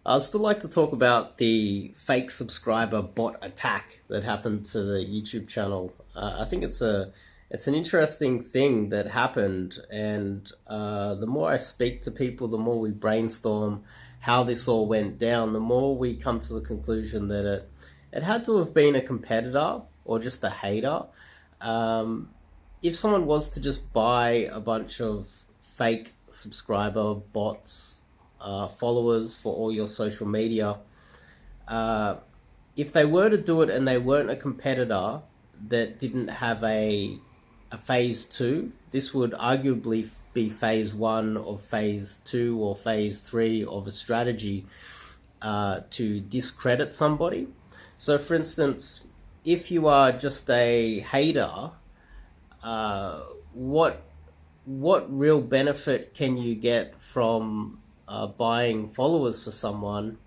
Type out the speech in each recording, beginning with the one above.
I'd still like to talk about the fake subscriber bot attack that happened to the YouTube channel. I think it's an interesting thing that happened, and the more I speak to people, the more we brainstorm how this all went down, the more we come to the conclusion that it had to have been a competitor or just a hater. If someone was to just buy a bunch of fake subscriber bots, followers for all your social media, if they were to do it and they weren't a competitor that didn't have a phase two, this would arguably be phase one of phase two or phase three of a strategy to discredit somebody. So for instance, if you are just a hater, what real benefit can you get from buying followers for someone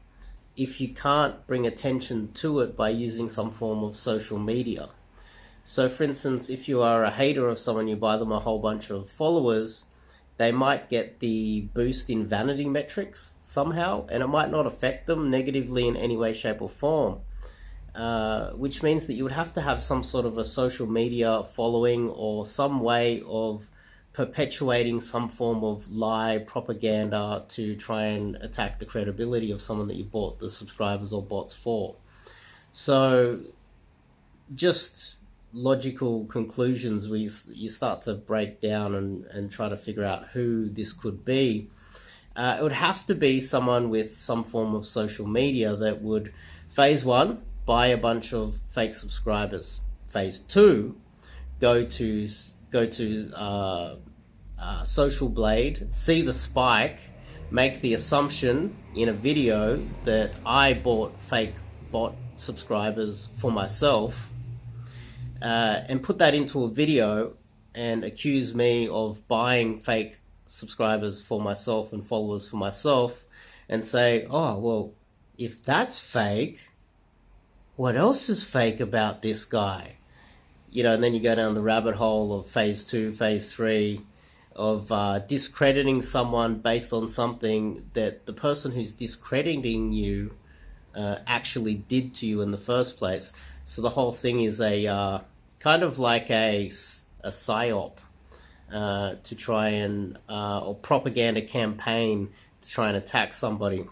if you can't bring attention to it by using some form of social media? So for instance, if you are a hater of someone, you buy them a whole bunch of followers, they might get the boost in vanity metrics somehow, and it might not affect them negatively in any way, shape or form. Which means that you would have to have some sort of a social media following or some way of perpetuating some form of lie propaganda to try and attack the credibility of someone that you bought the subscribers or bots for. So just logical conclusions, you start to break down and try to figure out who this could be. It would have to be someone with some form of social media that would, phase one, buy a bunch of fake subscribers. Phase two, go to Social Blade, see the spike, make the assumption in a video that I bought fake bot subscribers for myself, and put that into a video and accuse me of buying fake subscribers for myself and followers for myself, and say, oh, well, if that's fake, what else is fake about this guy? And then you go down the rabbit hole of phase two, phase three, of discrediting someone based on something that the person who's discrediting you actually did to you in the first place. So the whole thing is a kind of like a psyop to try and, or propaganda campaign to try and attack somebody.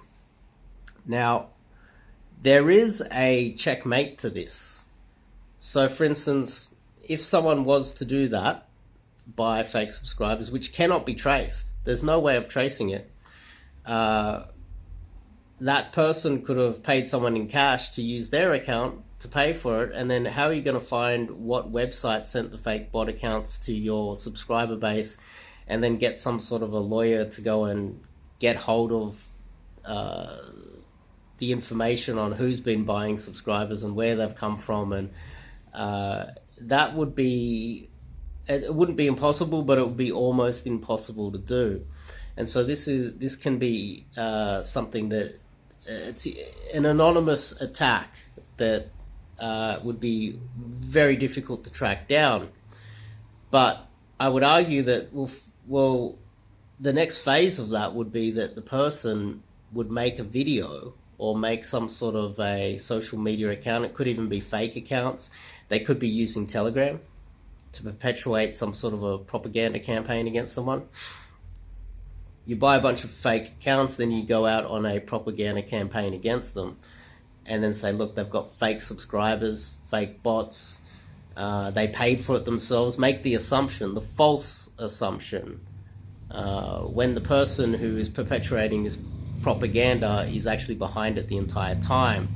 Now, there is a checkmate to this. So for instance, if someone was to do that, buy fake subscribers, which cannot be traced, there's no way of tracing it, that person could have paid someone in cash to use their account to pay for it, and then how are you going to find what website sent the fake bot accounts to your subscriber base, and then get some sort of a lawyer to go and get hold of the information on who's been buying subscribers and where they've come from? And that would be, it wouldn't be impossible, but it would be almost impossible to do. And so this can be something that it's an anonymous attack that would be very difficult to track down. But I would argue that, well, the next phase of that would be that the person would make a video or make some sort of a social media account. It could even be fake accounts. They could be using Telegram to perpetuate some sort of a propaganda campaign against someone. You buy a bunch of fake accounts, then you go out on a propaganda campaign against them, and then say, look, they've got fake subscribers, fake bots, they paid for it themselves. Make the assumption, the false assumption, when the person who is perpetuating this propaganda is actually behind it the entire time.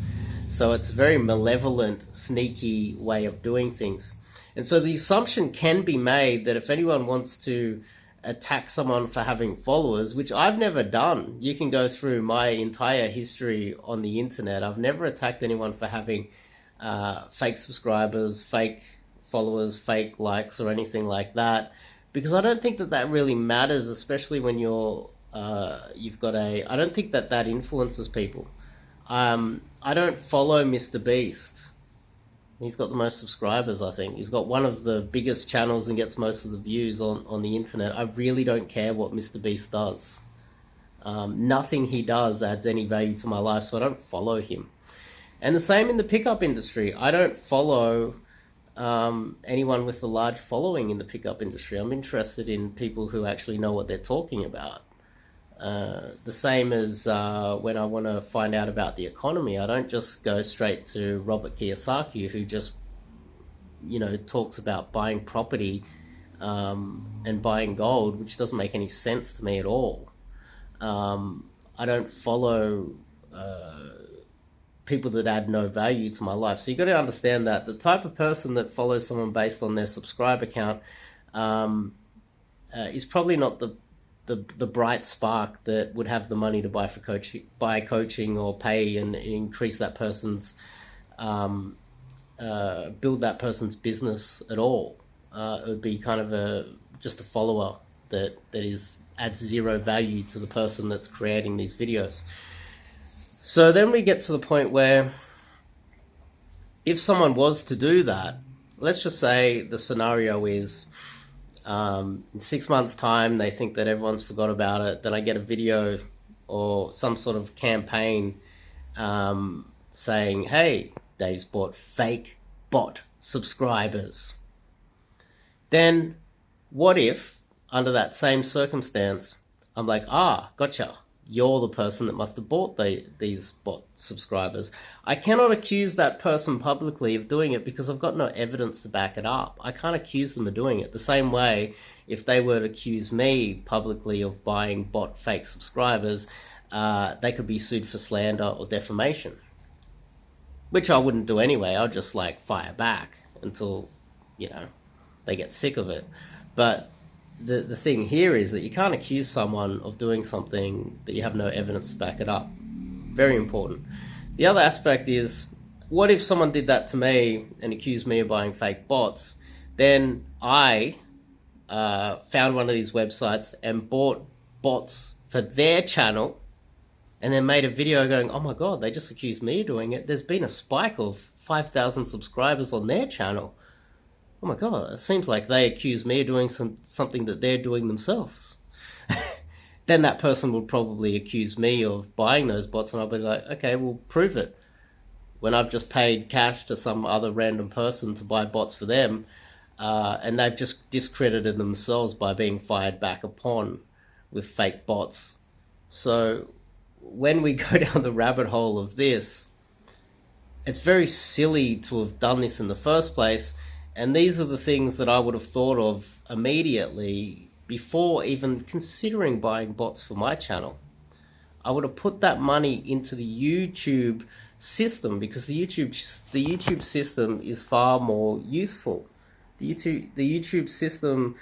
So it's a very malevolent, sneaky way of doing things. And so the assumption can be made that if anyone wants to attack someone for having followers, which I've never done, you can go through my entire history on the internet. I've never attacked anyone for having fake subscribers, fake followers, fake likes, or anything like that, because I don't think that really matters, especially when you've got I don't think that influences people. I don't follow Mr. Beast. He's got the most subscribers, I think. He's got one of the biggest channels and gets most of the views on the internet. I really don't care what Mr. Beast does. Nothing he does adds any value to my life, so I don't follow him. And the same in the pickup industry. I don't follow anyone with a large following in the pickup industry. I'm interested in people who actually know what they're talking about. The same as when I want to find out about the economy. I don't just go straight to Robert Kiyosaki, who just, talks about buying property and buying gold, which doesn't make any sense to me at all. I don't follow people that add no value to my life. So you've got to understand that the type of person that follows someone based on their subscriber count is probably not the bright spark that would have the money to buy coaching or pay and increase that person's build that person's business at all. It would be kind of just a follower that adds zero value to the person that's creating these videos. So then we get to the point where if someone was to do that, let's just say the scenario is in 6 months' time, they think that everyone's forgot about it. Then I get a video or some sort of campaign saying, hey, Dave's bought fake bot subscribers. Then what if, under that same circumstance, I'm like, gotcha. You're the person that must have bought these bot subscribers. I cannot accuse that person publicly of doing it because I've got no evidence to back it up. I can't accuse them of doing it. The same way, if they were to accuse me publicly of buying bot fake subscribers, they could be sued for slander or defamation, which I wouldn't do anyway. I'll just fire back until, they get sick of it. But the thing here is that you can't accuse someone of doing something that you have no evidence to back it up. Very important. The other aspect is, what if someone did that to me and accused me of buying fake bots? Then I found one of these websites and bought bots for their channel and then made a video going, oh my God, they just accused me of doing it. There's been a spike of 5,000 subscribers on their channel. Oh my God, it seems like they accuse me of doing something that they're doing themselves. Then that person would probably accuse me of buying those bots, and I'll be like, okay, well, prove it. When I've just paid cash to some other random person to buy bots for them, and they've just discredited themselves by being fired back upon with fake bots. So when we go down the rabbit hole of this, it's very silly to have done this in the first place. And these are the things that I would have thought of immediately before even considering buying bots for my channel. I would have put that money into the YouTube system because the YouTube system is far more useful. The YouTube system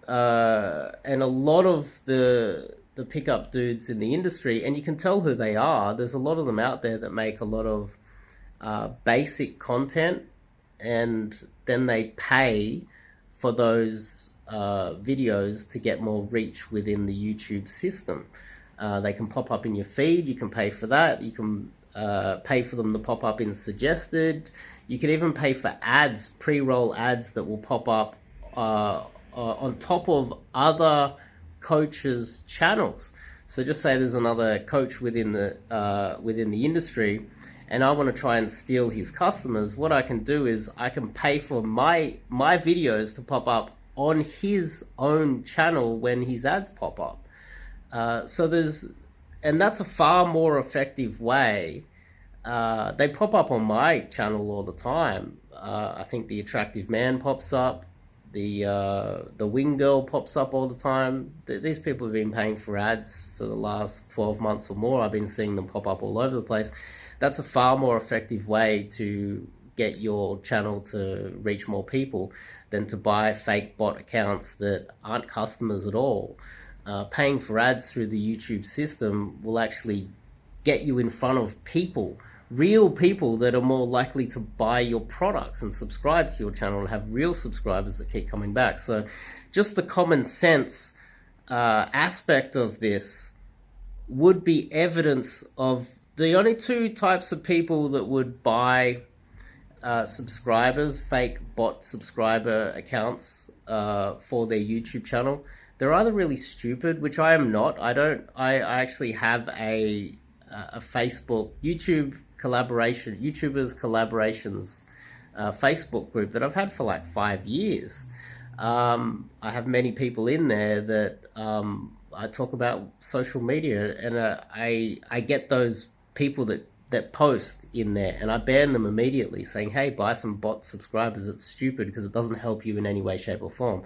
and a lot of the pickup dudes in the industry, and you can tell who they are. There's a lot of them out there that make a lot of basic content, and then they pay for those videos to get more reach within the YouTube system. They can pop up in your feed. You can pay for that. You can pay for them to pop up in suggested. You can even pay for ads, pre-roll ads that will pop up on top of other coaches' channels. So just say there's another coach within the industry, and I want to try and steal his customers. What I can do is I can pay for my videos to pop up on his own channel when his ads pop up. And that's a far more effective way. They pop up on my channel all the time. I think the Attractive Man pops up. The Wing Girl pops up all the time. These people have been paying for ads for the last 12 months or more. I've been seeing them pop up all over the place. That's a far more effective way to get your channel to reach more people than to buy fake bot accounts that aren't customers at all. Paying for ads through the YouTube system will actually get you in front of people, real people that are more likely to buy your products and subscribe to your channel and have real subscribers that keep coming back. So just the common sense aspect of this would be evidence of the only two types of people that would buy subscribers, fake bot subscriber accounts for their YouTube channel. they're either really stupid, which I am not. I actually have a Facebook, YouTubers collaborations Facebook group that I've had for like 5 years. I have many people in there that I talk about social media, and I get those people that post in there, and I ban them immediately, saying, hey, buy some bot subscribers. It's stupid because it doesn't help you in any way, shape, or form.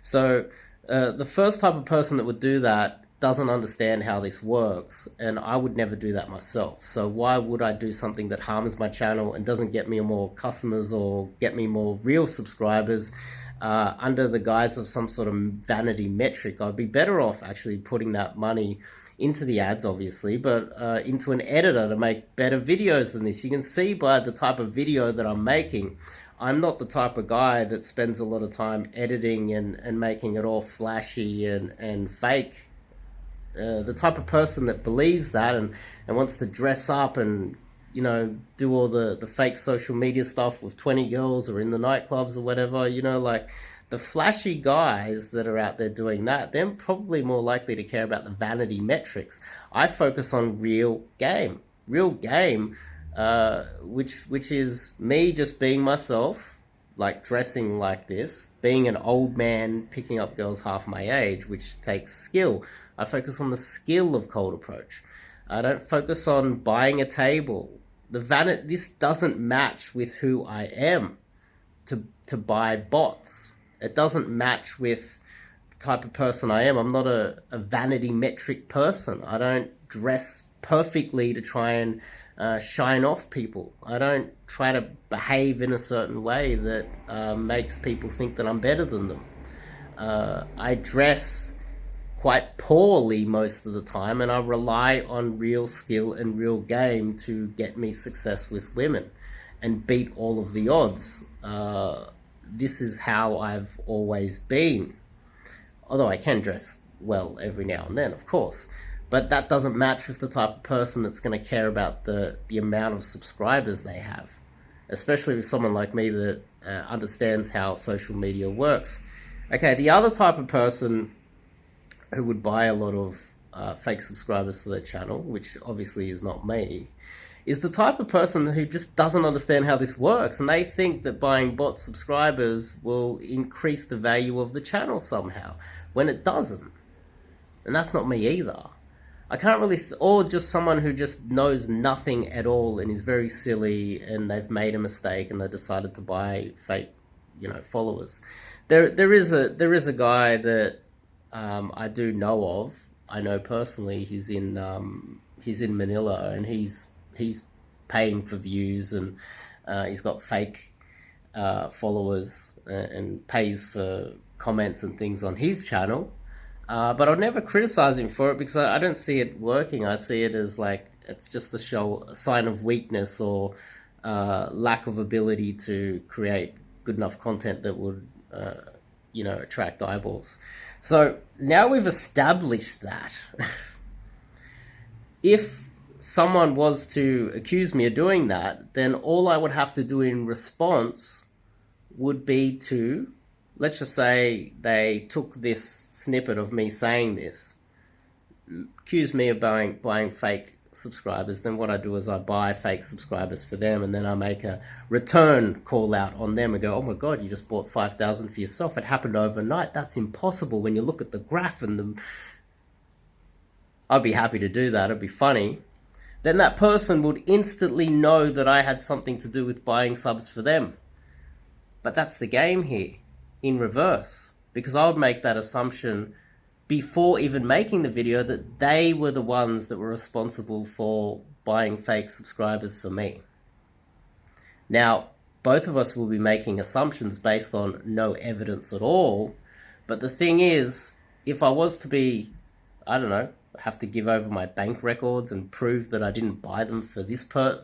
So the first type of person that would do that doesn't understand how this works, and I would never do that myself. So why would I do something that harms my channel and doesn't get me more customers or get me more real subscribers under the guise of some sort of vanity metric? I'd be better off actually putting that money into the ads, obviously, but into an editor to make better videos than this. You can see by the type of video that I'm making, I'm not the type of guy that spends a lot of time editing and making it all flashy and fake. The type of person that believes that and wants to dress up and, you know, do all the fake social media stuff with 20 girls or in the nightclubs or whatever, you know, like the flashy guys that are out there doing that, they're probably more likely to care about the vanity metrics. I focus on real game, which is me just being myself, like dressing like this, being an old man picking up girls half my age, which takes skill. I focus on the skill of cold approach. I don't focus on buying a table. This doesn't match with who I am to buy bots. It doesn't match with the type of person I am. I'm not a vanity metric person. I don't dress perfectly to try and shine off people. I don't try to behave in a certain way that makes people think that I'm better than them. I dress quite poorly most of the time, and I rely on real skill and real game to get me success with women and beat all of the odds. This is how I've always been. Although I can dress well every now and then, of course. But that doesn't match with the type of person that's going to care about the amount of subscribers they have. Especially with someone like me that understands how social media works. Okay, the other type of person who would buy a lot of fake subscribers for their channel, which obviously is not me, is the type of person who just doesn't understand how this works, and they think that buying bot subscribers will increase the value of the channel somehow, when it doesn't. And that's not me either. I can't really, or just someone who just knows nothing at all and is very silly, and they've made a mistake and they decided to buy fake, followers. There is a guy that I do know of. I know personally. He's in Manila, and he's paying for views, and he's got fake followers and pays for comments and things on his channel. But I'll never criticize him for it because I don't see it working. I see it as like it's just a sign of weakness or lack of ability to create good enough content that would attract eyeballs. So now we've established that if someone was to accuse me of doing that, then all I would have to do in response would be to, let's just say they took this snippet of me saying this, accuse me of buying fake subscribers. Then what I do is I buy fake subscribers for them, and then I make a return call out on them and go, oh my God, you just bought 5,000 for yourself. It happened overnight. That's impossible when you look at the graph and I'd be happy to do that. It'd be funny. Then that person would instantly know that I had something to do with buying subs for them. But that's the game here, in reverse, because I would make that assumption before even making the video that they were the ones that were responsible for buying fake subscribers for me. Now, both of us will be making assumptions based on no evidence at all, but the thing is, if I was to be, have to give over my bank records and prove that I didn't buy them for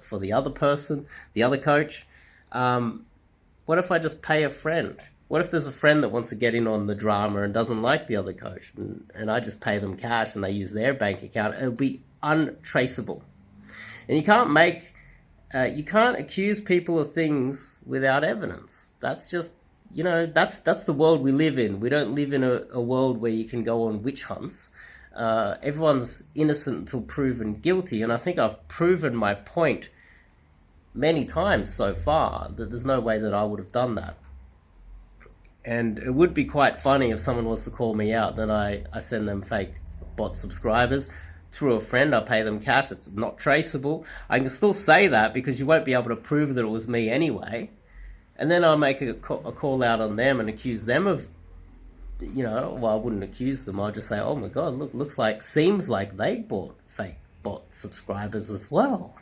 for the other person, the other coach, what if I just pay a friend? What if there's a friend that wants to get in on the drama and doesn't like the other coach, and I just pay them cash and they use their bank account? It'll be untraceable. And you can't accuse people of things without evidence. That's just, you know, that's the world we live in. We don't live in a world where you can go on witch hunts. Everyone's innocent until proven guilty, and I think I've proven my point many times so far that there's no way that I would have done that. And it would be quite funny if someone was to call me out, then I send them fake bot subscribers through a friend. I pay them cash. It's not traceable. I can still say that because you won't be able to prove that it was me anyway. And then I'll make a call out on them and accuse them of, you know, well, I wouldn't accuse them. I'll just say, oh my God, seems like they bought fake bot subscribers as well.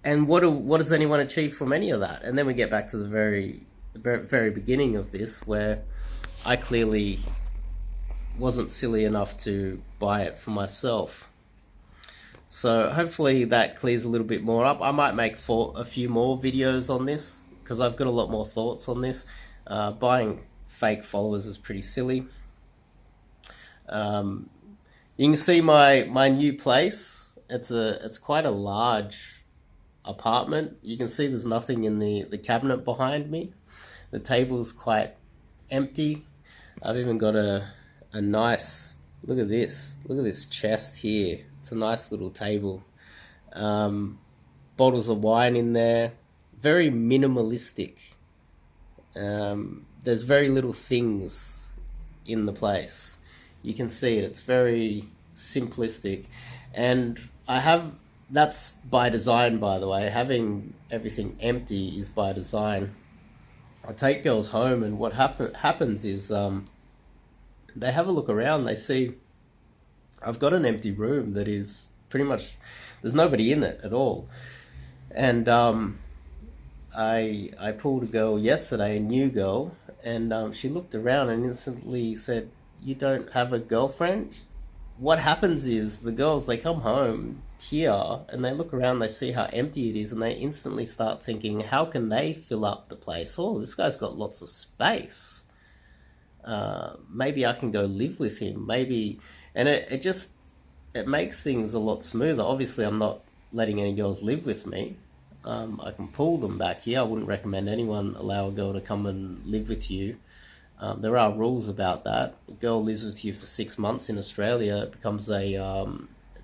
And what does anyone achieve from any of that? And then we get back to the very beginning of this, where I clearly wasn't silly enough to buy it for myself. So hopefully that clears a little bit more up. I might make a few more videos on this because I've got a lot more thoughts on this. Buying fake followers is pretty silly. You can see my new place. It's quite a large apartment. You can see there's nothing in the cabinet behind me. The table's quite empty. I've even got a nice, look at this chest here. It's a nice little table. Bottles of wine in there. Very minimalistic. There's very little things in the place. You can see it. It's very simplistic. And that's by design, by the way. Having everything empty is by design. I take girls home, and what happens is they have a look around. They see I've got an empty room that is pretty much, there's nobody in it at all. And I pulled a girl yesterday, a new girl, and she looked around and instantly said, "You don't have a girlfriend?" What happens is the girls, they come home here and they look around, they see how empty it is, and they instantly start thinking, how can they fill up the place? Oh, this guy's got lots of space. Maybe I can go live with him. Maybe, and it makes things a lot smoother. Obviously, I'm not letting any girls live with me. I can pull them back here. I wouldn't recommend anyone allow a girl to come and live with you. There are rules about that. A girl lives with you for 6 months in Australia, it becomes a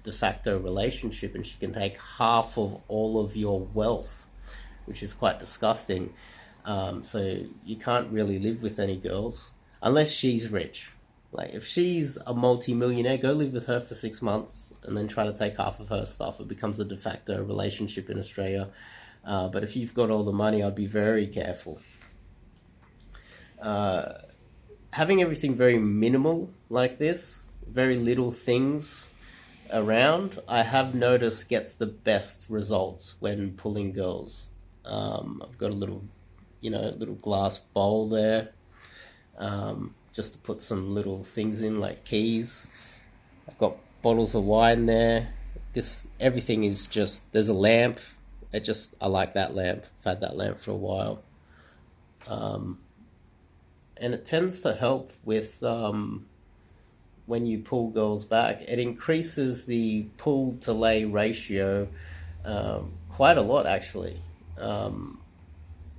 de facto relationship, and she can take half of all of your wealth, which is quite disgusting. So you can't really live with any girls unless she's rich. Like, if she's a multi-millionaire, go live with her for 6 months and then try to take half of her stuff. It becomes a de facto relationship in Australia. But if you've got all the money, I'd be very careful. Having everything very minimal like this, very little things around, I have noticed gets the best results when pulling girls. I've got a little glass bowl there, just to put some little things in, like keys. I've got bottles of wine there. Everything is just, there's a lamp. I like that lamp. I've had that lamp for a while. And it tends to help with when you pull girls back. It increases the pull to lay ratio quite a lot, actually.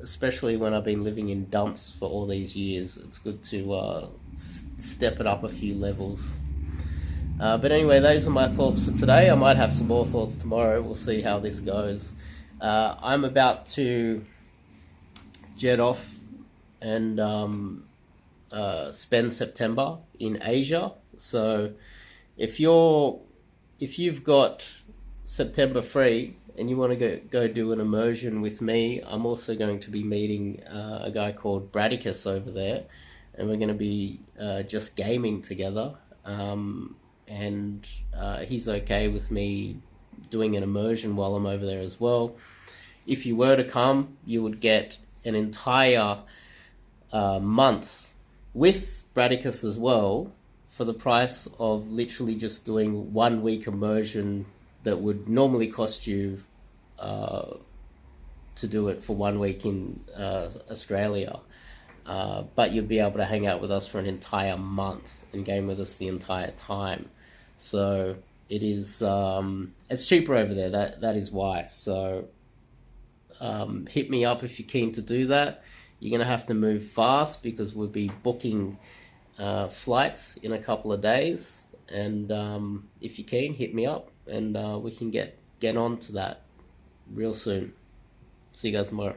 Especially when I've been living in dumps for all these years. It's good to step it up a few levels. But anyway, those are my thoughts for today. I might have some more thoughts tomorrow. We'll see how this goes. I'm about to jet off and spend September in Asia. So if you've got September free and you want to go do an immersion with me, I'm also going to be meeting a guy called Bradicus over there, and we're going to be just gaming together. And he's okay with me doing an immersion while I'm over there as well. If you were to come, you would get an entire month with Bradicus as well, for the price of literally just doing 1 week immersion that would normally cost you to do it for 1 week in Australia. But you'll be able to hang out with us for an entire month and game with us the entire time. So it is, it's cheaper over there. That is why. So hit me up if you're keen to do that. You're going to have to move fast because we'll be booking flights in a couple of days. And if you're keen, hit me up, and we can get on to that real soon. See you guys tomorrow.